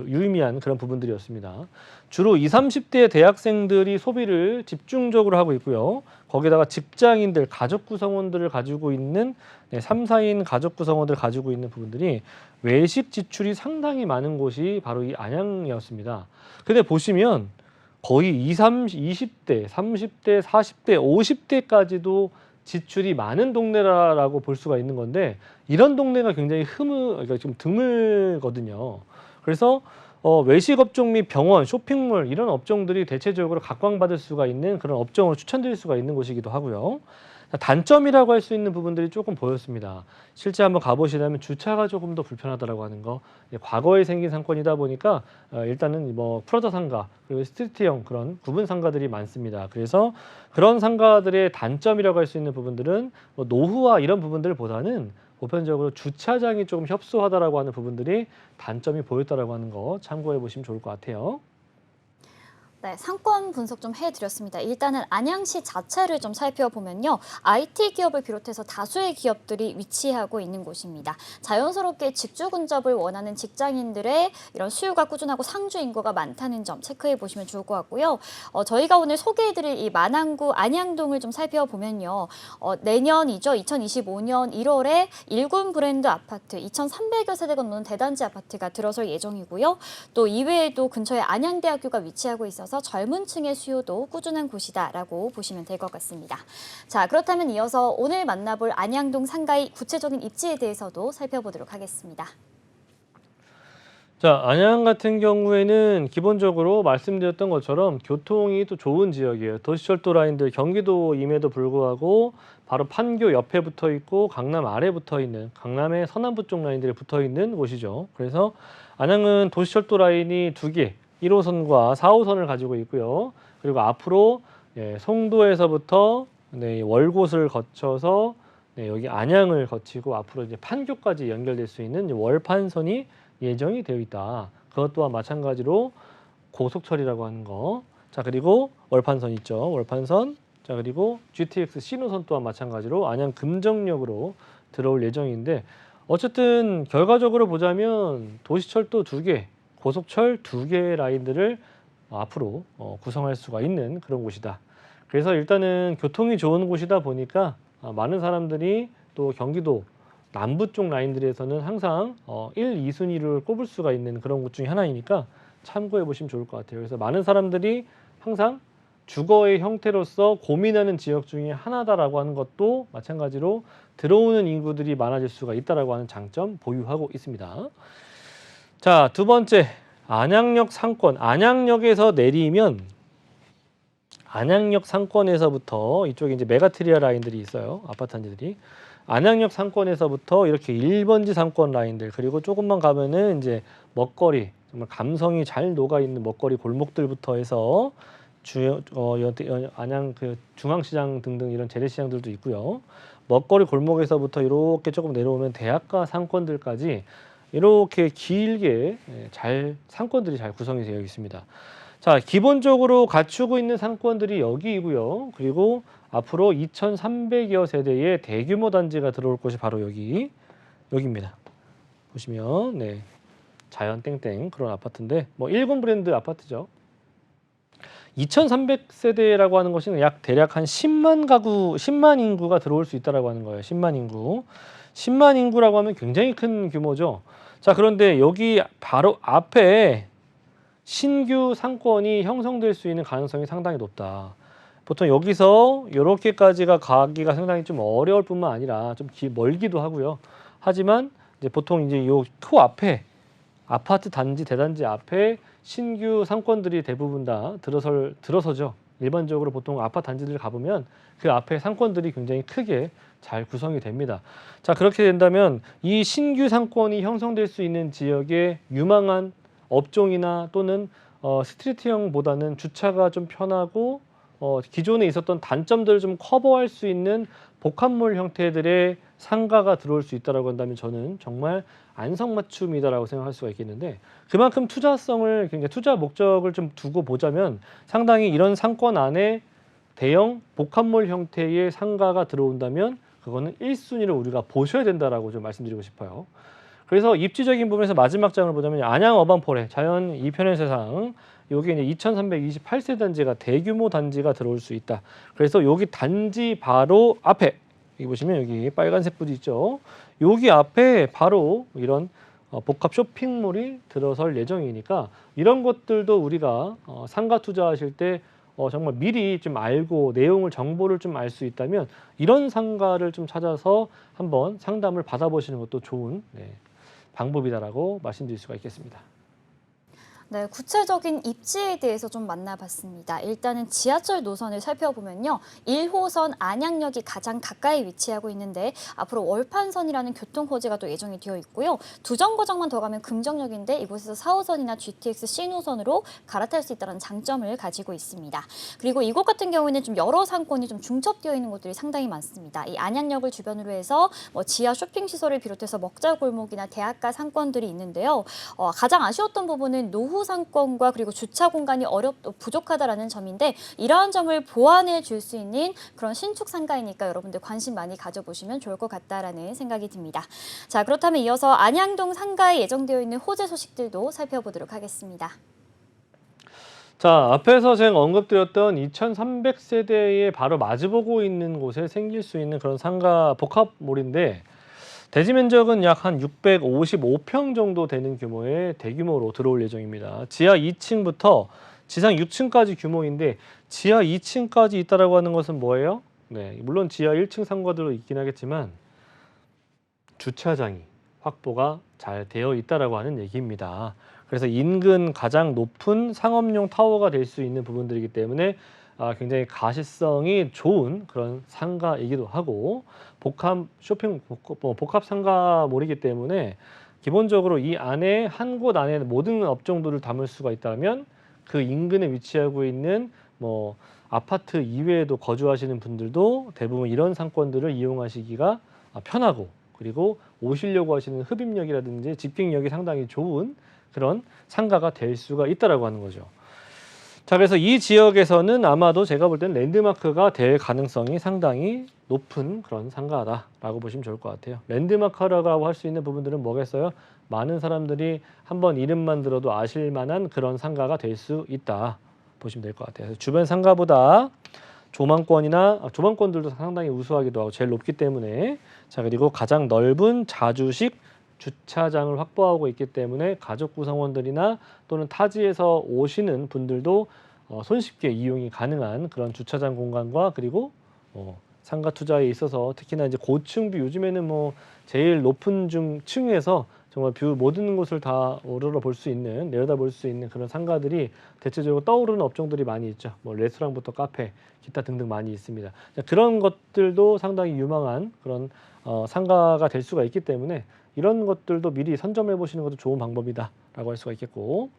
유의미한 그런 부분들이었습니다. 주로 20, 30대 대학생들이 소비를 집중적으로 하고 있고요. 거기다가 직장인들, 가족 구성원들을 가지고 있는 3, 4인 가족 구성원들을 가지고 있는 부분들이 외식 지출이 상당히 많은 곳이 바로 이 안양이었습니다. 근데 보시면 거의 20대, 30대, 40대, 50대까지도 지출이 많은 동네라고 볼 수가 있는 건데 이런 동네가 굉장히 그러니까 좀 드물거든요. 그래서 외식 업종 및 병원, 쇼핑몰 이런 업종들이 대체적으로 각광받을 수가 있는 그런 업종을 추천드릴 수가 있는 곳이기도 하고요. 단점이라고 할 수 있는 부분들이 조금 보였습니다. 실제 한번 가보시려면 주차가 조금 더 불편하다라고 하는 거. 과거에 생긴 상권이다 보니까 일단은 뭐 프라자 상가 그리고 스트리트형 그런 구분 상가들이 많습니다. 그래서 그런 상가들의 단점이라고 할 수 있는 부분들은 뭐 노후화 이런 부분들보다는 보편적으로 주차장이 조금 협소하다라고 하는 부분들이 단점이 보였다라고 하는 거 참고해 보시면 좋을 것 같아요. 네, 상권 분석 좀 해드렸습니다. 일단은 안양시 자체를 좀 살펴보면요. IT 기업을 비롯해서 다수의 기업들이 위치하고 있는 곳입니다. 자연스럽게 직주 근접을 원하는 직장인들의 이런 수요가 꾸준하고 상주 인구가 많다는 점 체크해 보시면 좋을 것 같고요. 저희가 오늘 소개해드릴 이 만안구 안양동을 좀 살펴보면요. 내년이죠. 2025년 1월에 1군 브랜드 아파트 2,300여 세대가 넘는 대단지 아파트가 들어설 예정이고요. 또 이외에도 근처에 안양대학교가 위치하고 있어서 젊은 층의 수요도 꾸준한 곳이다라고 보시면 될 것 같습니다. 자, 그렇다면 이어서 오늘 만나볼 안양동 상가의 구체적인 입지에 대해서도 살펴보도록 하겠습니다. 자, 안양 같은 경우에는 기본적으로 말씀드렸던 것처럼 교통이 또 좋은 지역이에요. 도시철도 라인들 경기도임에도 불구하고 바로 판교 옆에 붙어 있고 강남 아래 붙어 있는 강남의 서남부 쪽 라인들이 붙어 있는 곳이죠. 그래서 안양은 도시철도 라인이 2개 1호선과 4호선을 가지고 있고요. 그리고 앞으로 송도에서부터 월곶을 거쳐서 여기 안양을 거치고 앞으로 이제 판교까지 연결될 수 있는 월판선이 예정이 되어 있다. 그것 또한 마찬가지로 고속철이라고 하는 거. 자, 그리고 월판선 있죠. 월판선. 자, 그리고 GTX 신호선 또한 마찬가지로 안양 금정역으로 들어올 예정인데 어쨌든 결과적으로 보자면 도시철도 2개 고속철 2개의 라인들을 앞으로 구성할 수가 있는 그런 곳이다. 그래서 일단은 교통이 좋은 곳이다 보니까 많은 사람들이 또 경기도 남부 쪽 라인들에서는 항상 1, 2순위를 꼽을 수가 있는 그런 곳 중에 하나이니까 참고해 보시면 좋을 것 같아요. 그래서 많은 사람들이 항상 주거의 형태로서 고민하는 지역 중에 하나다라고 하는 것도 마찬가지로 들어오는 인구들이 많아질 수가 있다라고 하는 장점 보유하고 있습니다. 자, 두 번째, 안양역 상권. 안양역에서 내리면 안양역 상권에서부터 이쪽에 이제 메가트리아 라인들이 있어요. 아파트 단지들이. 안양역 상권에서부터 이렇게 1번지 상권 라인들 그리고 조금만 가면은 이제 먹거리 정말 감성이 잘 녹아 있는 먹거리 골목들부터 해서 안양 그 중앙시장 등등 이런 재래시장들도 있고요. 먹거리 골목에서부터 이렇게 조금 내려오면 대학가 상권들까지 이렇게 길게 상권들이 잘 구성이 되어 있습니다. 자, 기본적으로 갖추고 있는 상권들이 여기이고요. 그리고 앞으로 2,300여 세대의 대규모 단지가 들어올 곳이 바로 여기입니다. 보시면 자연 땡땡 그런 아파트인데 뭐 1군 브랜드 아파트죠. 2,300세대라고 하는 것은 대략 한 10만 가구, 10만 인구가 들어올 수 있다라고 하는 거예요. 10만 인구. 10만 인구라고 하면 굉장히 큰 규모죠. 자, 그런데 여기 바로 앞에 신규 상권이 형성될 수 있는 가능성이 상당히 높다. 보통 여기서 이렇게까지가 가기가 상당히 좀 어려울 뿐만 아니라 좀 멀기도 하고요. 하지만 이제 보통 이제 요 코 앞에 아파트 단지 대단지 앞에 신규 상권들이 대부분 다 들어서죠. 일반적으로 보통 아파트 단지들 가보면 그 앞에 상권들이 굉장히 크게 잘 구성이 됩니다. 자, 그렇게 된다면 이 신규 상권이 형성될 수 있는 지역의 유망한 업종이나 또는 스트리트형보다는 주차가 좀 편하고 기존에 있었던 단점들을 좀 커버할 수 있는 복합몰 형태들의 상가가 들어올 수 있다라고 한다면 저는 정말 안성맞춤이다라고 생각할 수가 있겠는데, 그만큼 투자성을 굉장히 투자 목적을 좀 두고 보자면 상당히 이런 상권 안에 대형 복합몰 형태의 상가가 들어온다면 그거는 1순위를 우리가 보셔야 된다라고 좀 말씀드리고 싶어요. 그래서 입지적인 부분에서 마지막 장을 보자면 안양 어반폴에 자연 2편의 세상, 여기 이제 2328세 단지가 대규모 단지가 들어올 수 있다. 그래서 여기 단지 바로 앞에 여기 보시면 여기 빨간색 불이 있죠. 여기 앞에 바로 이런 복합 쇼핑몰이 들어설 예정이니까 이런 것들도 우리가 상가 투자하실 때 정말 미리 좀 알고 내용을 정보를 좀 알 수 있다면 이런 상가를 좀 찾아서 한번 상담을 받아보시는 것도 좋은 방법이다라고 말씀드릴 수가 있겠습니다. 네, 구체적인 입지에 대해서 좀 만나봤습니다. 일단은 지하철 노선을 살펴보면요. 1호선 안양역이 가장 가까이 위치하고 있는데 앞으로 월판선이라는 교통호재가 또 예정이 되어 있고요. 두 정거장만 더 가면 금정역인데 이곳에서 4호선이나 GTX 신호선으로 갈아탈 수 있다는 장점을 가지고 있습니다. 그리고 이곳 같은 경우에는 좀 여러 상권이 좀 중첩되어 있는 곳들이 상당히 많습니다. 이 안양역을 주변으로 해서 지하 쇼핑시설을 비롯해서 먹자골목이나 대학가 상권들이 있는데요. 가장 아쉬웠던 부분은 노후 상권과 그리고 주차 공간이 부족하다라는 점인데 이러한 점을 보완해 줄 수 있는 그런 신축 상가이니까 여러분들 관심 많이 가져보시면 좋을 것 같다라는 생각이 듭니다. 자, 그렇다면 이어서 안양동 상가에 예정되어 있는 호재 소식들도 살펴보도록 하겠습니다. 자, 앞에서 제가 언급드렸던 2300세대에 바로 마주보고 있는 곳에 생길 수 있는 그런 상가 복합몰인데 대지 면적은 약 한 655평 정도 되는 규모의 대규모로 들어올 예정입니다. 지하 2층부터 지상 6층까지 규모인데 지하 2층까지 있다라고 하는 것은 뭐예요? 네, 물론 지하 1층 상가들도 있긴 하겠지만 주차장이 확보가 잘 되어 있다라고 하는 얘기입니다. 그래서 인근 가장 높은 상업용 타워가 될 수 있는 부분들이기 때문에 굉장히 가시성이 좋은 그런 상가이기도 하고 복합 상가몰이기 때문에 기본적으로 이 안에 한 곳 안에 모든 업종들을 담을 수가 있다면 그 인근에 위치하고 있는 아파트 이외에도 거주하시는 분들도 대부분 이런 상권들을 이용하시기가 편하고 그리고 오시려고 하시는 흡입력이라든지 집행력이 상당히 좋은 그런 상가가 될 수가 있다라고 하는 거죠. 자, 그래서 이 지역에서는 아마도 제가 볼 때는 랜드마크가 될 가능성이 상당히 높은 그런 상가다라고 보시면 좋을 것 같아요. 랜드마크라고 할 수 있는 부분들은 뭐겠어요? 많은 사람들이 한번 이름만 들어도 아실 만한 그런 상가가 될 수 있다 보시면 될 것 같아요. 주변 상가보다 조망권들도 상당히 우수하기도 하고 제일 높기 때문에 자, 그리고 가장 넓은 자주식 주차장을 확보하고 있기 때문에 가족 구성원들이나 또는 타지에서 오시는 분들도 손쉽게 이용이 가능한 그런 주차장 공간과 그리고 상가 투자에 있어서 특히나 이제 고층 뷰 요즘에는 제일 높은 층에서 정말 뷰 모든 곳을 다 오로라 볼 수 있는 내려다 볼 수 있는 그런 상가들이 대체적으로 떠오르는 업종들이 많이 있죠. 레스토랑부터 카페, 기타 등등 많이 있습니다. 자, 그런 것들도 상당히 유망한 그런 상가가 될 수가 있기 때문에 이런 것들도 미리 선점해 보시는 것도 좋은 방법이다라고 할 수가 있겠고.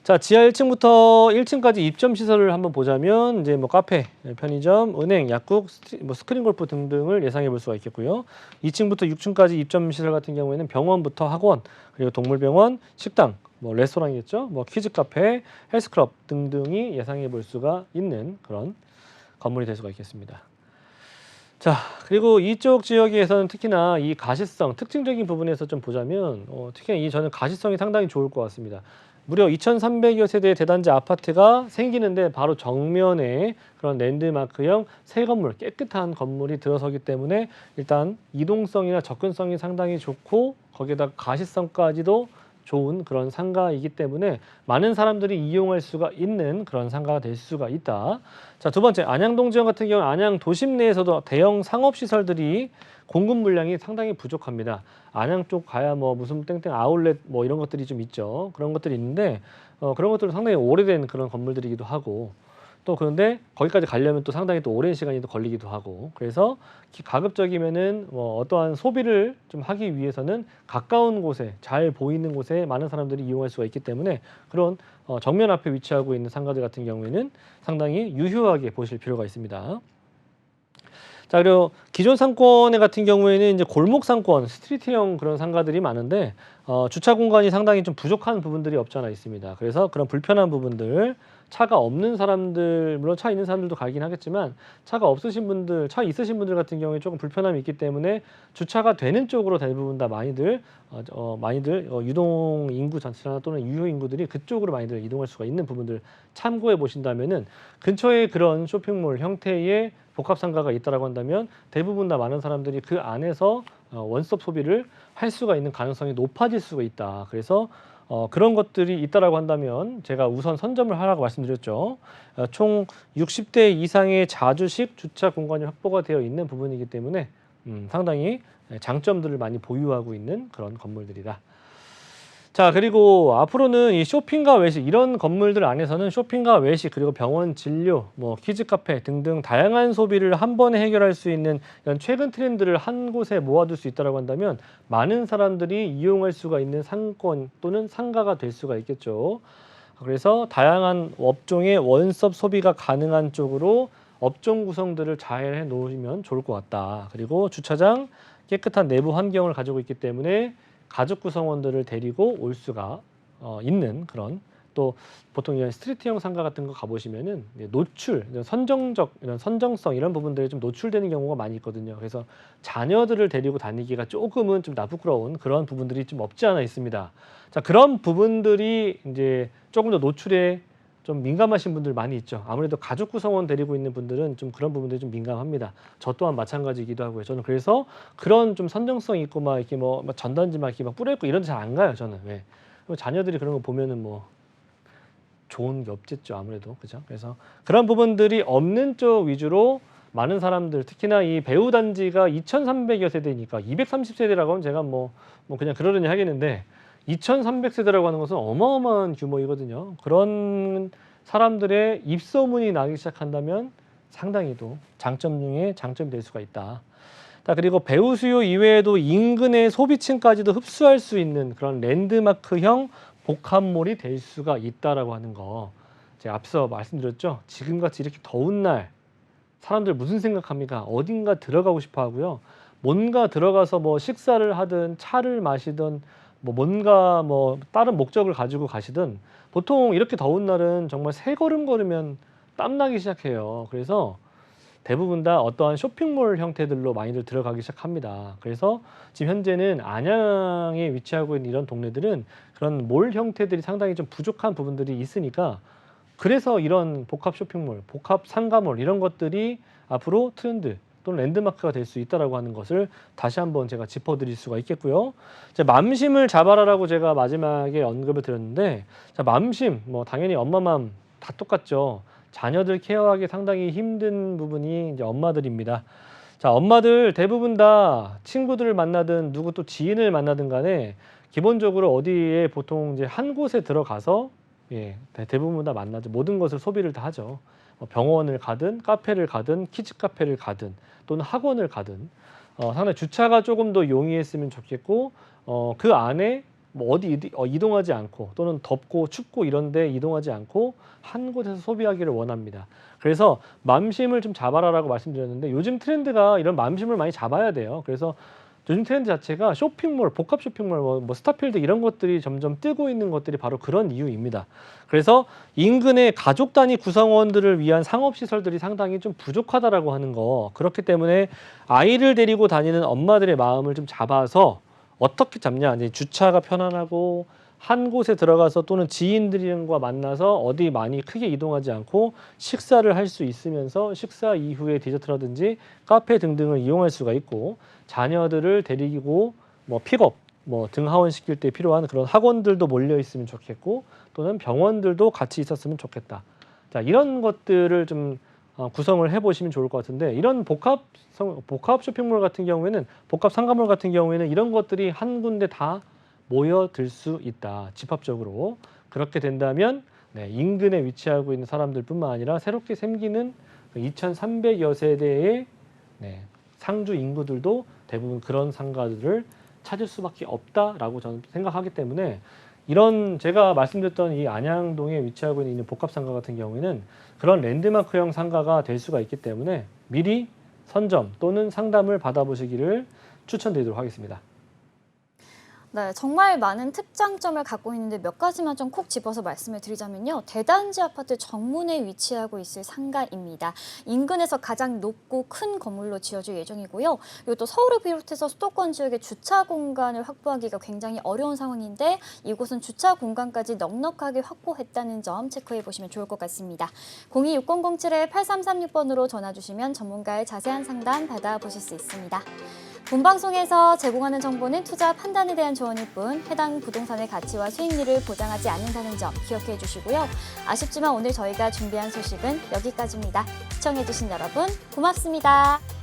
자, 지하 1층부터 1층까지 입점 시설을 한번 보자면 이제 카페, 편의점, 은행, 약국, 스크린 골프 등등을 예상해 볼 수가 있겠고요. 2층부터 6층까지 입점 시설 같은 경우에는 병원부터 학원, 그리고 동물병원, 식당, 레스토랑이겠죠. 키즈 카페, 헬스클럽 등등이 예상해 볼 수가 있는 그런 건물이 될 수가 있겠습니다. 자, 그리고 이쪽 지역에서는 특히나 이 가시성, 특징적인 부분에서 좀 보자면 특히 저는 가시성이 상당히 좋을 것 같습니다. 무려 2,300여 세대의 대단지 아파트가 생기는데 바로 정면에 그런 랜드마크형 새 건물, 깨끗한 건물이 들어서기 때문에 일단 이동성이나 접근성이 상당히 좋고 거기에다 가시성까지도 좋은 그런 상가이기 때문에 많은 사람들이 이용할 수가 있는 그런 상가가 될 수가 있다. 자, 두 번째, 안양동 지역 같은 경우는 안양 도심 내에서도 대형 상업시설들이 공급 물량이 상당히 부족합니다. 안양 쪽 가야 뭐 무슨 땡땡 아울렛 뭐 이런 것들이 좀 있죠. 그런 것들이 있는데 그런 것들은 상당히 오래된 그런 건물들이기도 하고 또 그런데 거기까지 가려면 또 상당히 또 오랜 시간이 또 걸리기도 하고 그래서 가급적이면은 어떠한 소비를 좀 하기 위해서는 가까운 곳에 잘 보이는 곳에 많은 사람들이 이용할 수가 있기 때문에 그런 정면 앞에 위치하고 있는 상가들 같은 경우에는 상당히 유효하게 보실 필요가 있습니다. 자, 그리고 기존 상권에 같은 경우에는 이제 골목 상권, 스트리트형 그런 상가들이 많은데 주차 공간이 상당히 좀 부족한 부분들이 없지 않아 있습니다. 그래서 그런 불편한 부분들, 차가 없는 사람들, 물론 차 있는 사람들도 가긴 하겠지만 차가 없으신 분들, 차 있으신 분들 같은 경우에 조금 불편함이 있기 때문에 주차가 되는 쪽으로 대부분 다 많이들 유동 인구 전체나 또는 유효 인구들이 그쪽으로 많이들 이동할 수가 있는 부분들 참고해 보신다면은 근처에 그런 쇼핑몰 형태의 복합 상가가 있다라고 한다면 대부분 다 많은 사람들이 그 안에서 원스톱 소비를 할 수가 있는 가능성이 높아질 수가 있다. 그래서 그런 것들이 있다라고 한다면 제가 우선 선점을 하라고 말씀드렸죠. 총 60대 이상의 자주식 주차 공간이 확보가 되어 있는 부분이기 때문에 상당히 장점들을 많이 보유하고 있는 그런 건물들이다. 자, 그리고 앞으로는 이 쇼핑과 외식 이런 건물들 안에서는 쇼핑과 외식 그리고 병원 진료, 뭐 키즈 카페 등등 다양한 소비를 한 번에 해결할 수 있는 이런 최근 트렌드를 한 곳에 모아둘 수 있다라고 한다면 많은 사람들이 이용할 수가 있는 상권 또는 상가가 될 수가 있겠죠. 그래서 다양한 업종의 원스톱 소비가 가능한 쪽으로 업종 구성들을 잘 해 놓으시면 좋을 것 같다. 그리고 주차장, 깨끗한 내부 환경을 가지고 있기 때문에 가족 구성원들을 데리고 올 수가 있는 그런 또 보통 이런 스트리트형 상가 같은 거 가보시면은 노출, 이런 선정성 이런 부분들이 좀 노출되는 경우가 많이 있거든요. 그래서 자녀들을 데리고 다니기가 조금은 좀 부끄러운 그런 부분들이 좀 없지 않아 있습니다. 자, 그런 부분들이 이제 조금 더 노출에 좀 민감하신 분들 많이 있죠. 아무래도 가족 구성원 데리고 있는 분들은 좀 그런 부분들이 좀 민감합니다. 저 또한 마찬가지이기도 하고요. 저는 그래서 그런 좀 선정성 있고 막 이렇게 뭐 전단지 막 이렇게 막 뿌려 있고 이런 데 잘 안 가요. 저는 왜? 자녀들이 그런 거 보면은 뭐 좋은 게 없겠죠. 아무래도 그죠. 그래서 그런 부분들이 없는 쪽 위주로 많은 사람들 특히나 이 배우 단지가 2,300여 세대니까 230세대라고 하면 제가 뭐 그냥 그러려니 하겠는데 2,300세대라고 하는 것은 어마어마한 규모이거든요. 그런 사람들의 입소문이 나기 시작한다면 상당히 또 장점 중에 장점이 될 수가 있다. 자, 그리고 배우 수요 이외에도 인근의 소비층까지도 흡수할 수 있는 그런 랜드마크형 복합몰이 될 수가 있다라고 하는 거. 제가 앞서 말씀드렸죠. 지금같이 이렇게 더운 날 사람들 무슨 생각합니까? 어딘가 들어가고 싶어 하고요. 뭔가 들어가서 뭐 식사를 하든 차를 마시든 뭔가 다른 목적을 가지고 가시든 보통 이렇게 더운 날은 정말 세 걸음 걸으면 땀나기 시작해요. 그래서 대부분 다 어떠한 쇼핑몰 형태들로 많이들 들어가기 시작합니다. 그래서 지금 현재는 안양에 위치하고 있는 이런 동네들은 그런 몰 형태들이 상당히 좀 부족한 부분들이 있으니까 그래서 이런 복합 쇼핑몰, 복합 상가몰 이런 것들이 앞으로 트렌드 또는 랜드마크가 될 수 있다라고 하는 것을 다시 한번 제가 짚어드릴 수가 있겠고요. 자, 맘심을 잡아라라고 제가 마지막에 언급을 드렸는데, 자, 맘심 당연히 엄마 맘 다 똑같죠. 자녀들 케어하기 상당히 힘든 부분이 이제 엄마들입니다. 자, 엄마들 대부분 다 친구들을 만나든 누구 또 지인을 만나든 간에 기본적으로 어디에 보통 이제 한 곳에 들어가서 대부분 다 만나죠. 모든 것을 소비를 다 하죠. 병원을 가든 카페를 가든 키즈 카페를 가든 또는 학원을 가든 상당히 주차가 조금 더 용이했으면 좋겠고 그 안에 어디 이동하지 않고 또는 덥고 춥고 이런 데 이동하지 않고 한 곳에서 소비하기를 원합니다. 그래서 맘심을 좀 잡아라라고 말씀드렸는데 요즘 트렌드가 이런 맘심을 많이 잡아야 돼요. 그래서 요즘 트렌드 자체가 쇼핑몰, 복합 쇼핑몰, 스타필드 이런 것들이 점점 뜨고 있는 것들이 바로 그런 이유입니다. 그래서 인근의 가족 단위 구성원들을 위한 상업시설들이 상당히 좀 부족하다라고 하는 거. 그렇기 때문에 아이를 데리고 다니는 엄마들의 마음을 좀 잡아서 어떻게 잡냐. 이제 주차가 편안하고 한 곳에 들어가서 또는 지인들과 만나서 어디 많이 크게 이동하지 않고 식사를 할 수 있으면서 식사 이후에 디저트라든지 카페 등등을 이용할 수가 있고 자녀들을 데리고 픽업 뭐 등하원 시킬 때 필요한 그런 학원들도 몰려 있으면 좋겠고 또는 병원들도 같이 있었으면 좋겠다. 자, 이런 것들을 좀 구성을 해보시면 좋을 것 같은데 이런 복합 쇼핑몰 같은 경우에는 복합 상가몰 같은 경우에는 이런 것들이 한 군데 다 모여들 수 있다. 집합적으로. 그렇게 된다면 네, 인근에 위치하고 있는 사람들뿐만 아니라 새롭게 생기는 2,300여 세대의 네, 상주 인구들도 대부분 그런 상가들을 찾을 수밖에 없다라고 저는 생각하기 때문에 이런 제가 말씀드렸던 이 안양동에 위치하고 있는 복합 상가 같은 경우에는 그런 랜드마크형 상가가 될 수가 있기 때문에 미리 선점 또는 상담을 받아보시기를 추천드리도록 하겠습니다. 네, 정말 많은 특장점을 갖고 있는데 몇 가지만 좀 콕 집어서 말씀을 드리자면요. 대단지 아파트 정문에 위치하고 있을 상가입니다. 인근에서 가장 높고 큰 건물로 지어질 예정이고요. 그리고 또 서울을 비롯해서 수도권 지역의 주차 공간을 확보하기가 굉장히 어려운 상황인데 이곳은 주차 공간까지 넉넉하게 확보했다는 점 체크해 보시면 좋을 것 같습니다. 026007-8336번으로 전화 주시면 전문가의 자세한 상담 받아보실 수 있습니다. 본방송에서 제공하는 정보는 투자 판단에 대한 조언일 뿐 해당 부동산의 가치와 수익률을 보장하지 않는다는 점 기억해 주시고요. 아쉽지만 오늘 저희가 준비한 소식은 여기까지입니다. 시청해 주신 여러분 고맙습니다.